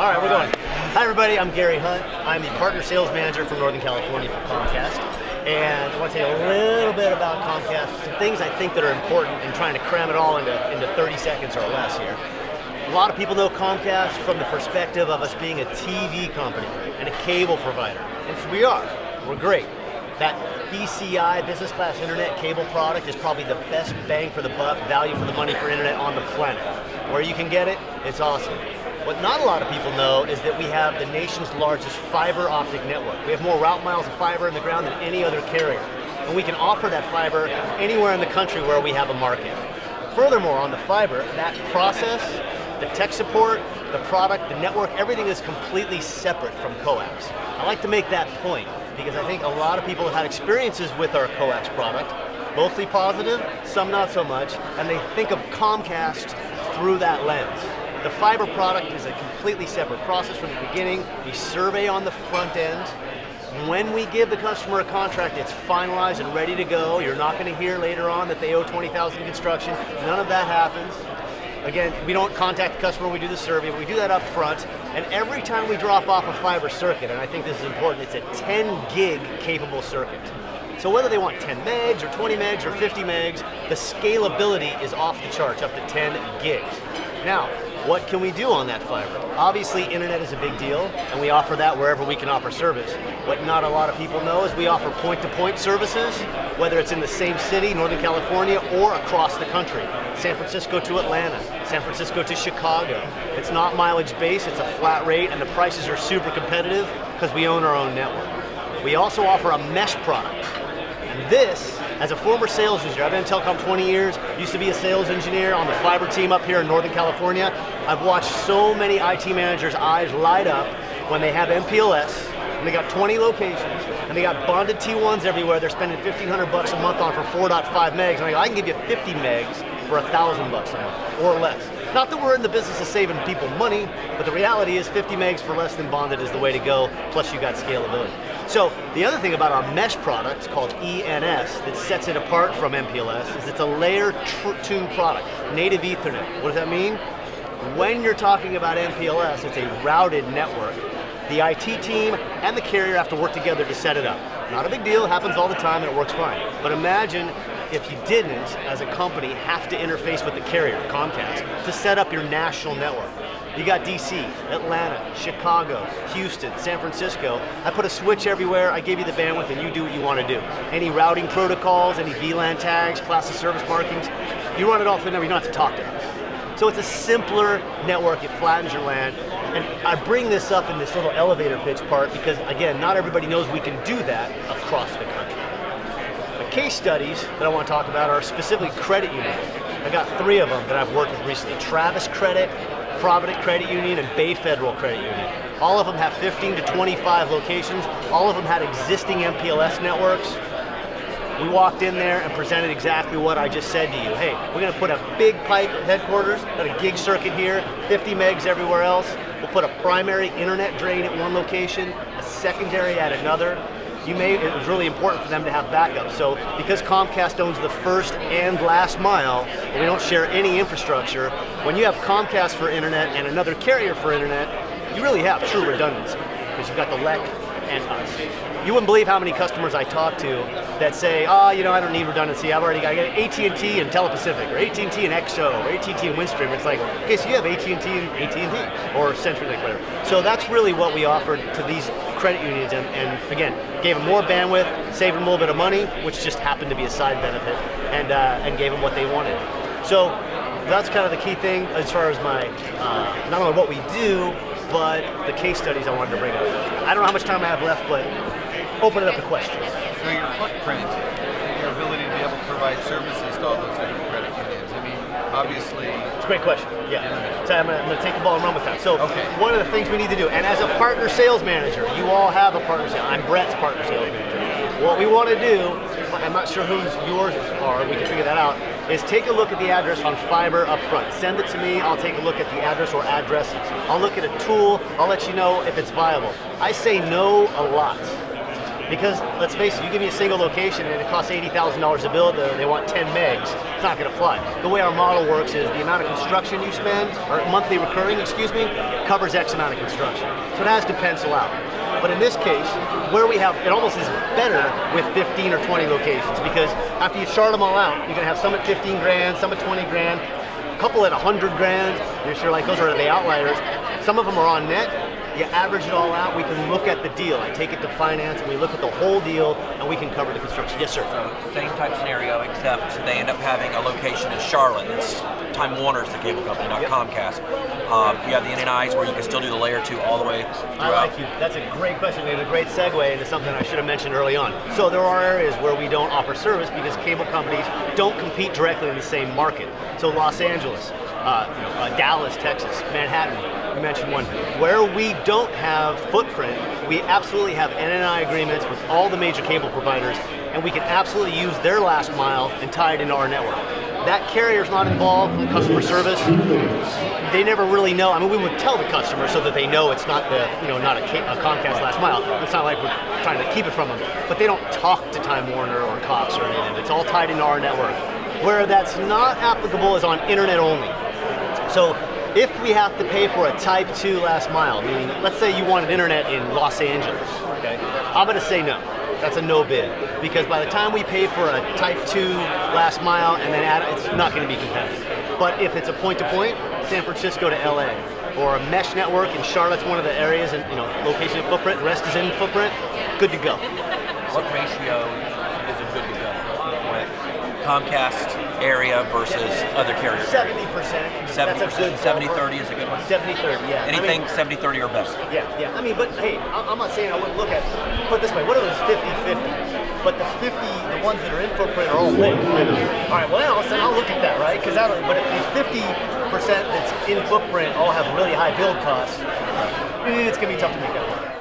All right, we're going. Hi everybody, I'm Gary Hunt. I'm the Partner Sales Manager from Northern California for Comcast. And I want to tell you a little bit about Comcast, some things I think that are important in trying to cram it all into 30 seconds or less here. A lot of people know Comcast from the perspective of us being a TV company and a cable provider. And so we are. We're great. That BCI, business class internet cable product, is probably the best bang for the buck, value for the money for internet on the planet. Where you can get it, it's awesome. What not a lot of people know is that we have the nation's largest fiber optic network. We have more route miles of fiber in the ground than any other carrier. And we can offer that fiber anywhere in the country where we have a market. Furthermore, on the fiber, that process, the tech support, the product, the network, everything is completely separate from coax. I like to make that point because I think a lot of people have had experiences with our coax product, mostly positive, some not so much, and they think of Comcast through that lens. The fiber product is a completely separate process from the beginning. We survey on the front end. When we give the customer a contract, it's finalized and ready to go. You're not going to hear later on that they owe $20,000 in construction. None of that happens. Again, we don't contact the customer when we do the survey, but we do that up front. And every time we drop off a fiber circuit, and I think this is important, it's a 10 gig capable circuit. So whether they want 10 megs or 20 megs or 50 megs, the scalability is off the charts, up to 10 gigs. Now, what can we do on that fiber? Obviously, internet is a big deal, and we offer that wherever we can offer service. What not a lot of people know is we offer point-to-point services, whether it's in the same city, Northern California, or across the country. San Francisco to Atlanta, San Francisco to Chicago. It's not mileage-based, it's a flat rate, and the prices are super competitive because we own our own network. We also offer a mesh product. And this, as a former sales engineer, I've been in telecom 20 years, used to be a sales engineer on the fiber team up here in Northern California. I've watched so many IT managers' eyes light up when they have MPLS, and they got 20 locations, and they got bonded T1s everywhere. They're spending $1,500 a month on for 4.5 megs, and I go, I can give you 50 megs for $1,000 a month, or less. Not that we're in the business of saving people money, but the reality is 50 megs for less than bonded is the way to go, plus you got scalability. So the other thing about our mesh product called ENS that sets it apart from MPLS is it's a layer 2 product, native Ethernet. What does that mean? When you're talking about MPLS, it's a routed network. The IT team and the carrier have to work together to set it up. Not a big deal, it happens all the time and it works fine. But imagine if you didn't, as a company, have to interface with the carrier, Comcast, to set up your national network. You got DC, Atlanta, Chicago, Houston, San Francisco. I put a switch everywhere, I give you the bandwidth, and you do what you want to do. Any routing protocols, any VLAN tags, class of service markings, you run it all through the network, you don't have to talk to us. So it's a simpler network, it flattens your LAN. And I bring this up in this little elevator pitch part because, again, not everybody knows we can do that across the country. The case studies that I want to talk about are specifically credit unions. I got 3 of them that I've worked with recently. Travis Credit, Provident Credit Union, and Bay Federal Credit Union. All of them have 15 to 25 locations. All of them had existing MPLS networks. We walked in there and presented exactly what I just said to you. Hey, we're going to put a big pipe at headquarters, got a gig circuit here, 50 megs everywhere else. We'll put a primary internet drain at one location, a secondary at another. It was really important for them to have backup. So because Comcast owns the first and last mile, and we don't share any infrastructure, when you have Comcast for internet and another carrier for internet, you really have true redundancy because you've got the LEC and us. You wouldn't believe how many customers I talk to that say, oh, you know, I don't need redundancy. I've already got AT&T and Telepacific, or AT&T and XO, or AT&T and Windstream. It's like, okay, so you have AT&T and AT&T, or CenturyLink, whatever. So that's really what we offered to these credit unions, and again, gave them more bandwidth, saved them a little bit of money, which just happened to be a side benefit, and gave them what they wanted. So that's kind of the key thing as far as my, not only what we do, but the case studies I wanted to bring up. I don't know how much time I have left, but open it up to questions. So your footprint, your ability to be able to provide services to all those different credit unions, I mean, obviously... It's a great question, yeah. So I'm going to take the ball and run with that. So one of the things we need to do, and as a partner sales manager, you all have a partner sales, I'm Brett's partner sales manager. What we want to do, I'm not sure whose yours are, we can figure that out, is take a look at the address on fiber up front. Send it to me, I'll take a look at the address or addresses. I'll look at a tool, I'll let you know if it's viable. I say no a lot. Because let's face it, you give me a single location and it costs $80,000 to build, they want 10 megs, it's not going to fly. The way our model works is the amount of construction you spend, or monthly recurring, excuse me, covers X amount of construction. So it has to pencil out. But in this case, where we have, it almost is better with 15 or 20 locations, because after you chart them all out, you're going to have some at 15 grand, some at 20 grand, a couple at 100 grand, you're sure like those are the outliers. Some of them are on net. You average it all out, we can look at the deal. I take it to finance, and we look at the whole deal, and we can cover the construction. Yes, sir. So same type scenario, except they end up having a location in Charlotte. It's Time Warner's the cable company, not Comcast. You have the NNIs where you can still do the layer 2 all the way throughout. I like you. That's a great question. It's a great segue into something I should have mentioned early on. So there are areas where we don't offer service because cable companies don't compete directly in the same market. So Los Angeles, Dallas, Texas, Manhattan, you mentioned one. Where we don't have footprint, we absolutely have NNI agreements with all the major cable providers, and we can absolutely use their last mile and tie it into our network. That carrier's not involved in customer service. They never really know. I mean, we would tell the customer so that they know it's not not a Comcast last mile. It's not like we're trying to keep it from them. But they don't talk to Time Warner or Cox or anything. It's all tied into our network. Where that's not applicable is on internet only. So if we have to pay for a type 2 last mile, meaning let's say you wanted internet in Los Angeles, okay? I'm going to say no. That's a no bid, because by the time we pay for a type 2 last mile and then add, it's not going to be competitive. But if it's a point-to-point, San Francisco to LA, or a mesh network in Charlotte's one of the areas and location and footprint, the rest is in footprint, good to go. What ratio is it good to go with Comcast area versus other carriers? 70%. 70%, That's a good 70-30 is a good one? 70-30, yeah. Anything 70-30 or better? Yeah. I mean, but hey, I'm not saying I wouldn't look at it. Put it this way, what if it was 50-50? But the 50, the ones that are in footprint are all lit. All right, well now, then I'll look at that, right? Because but if the 50% that's in footprint all have really high build costs, it's going to be tough to make that work.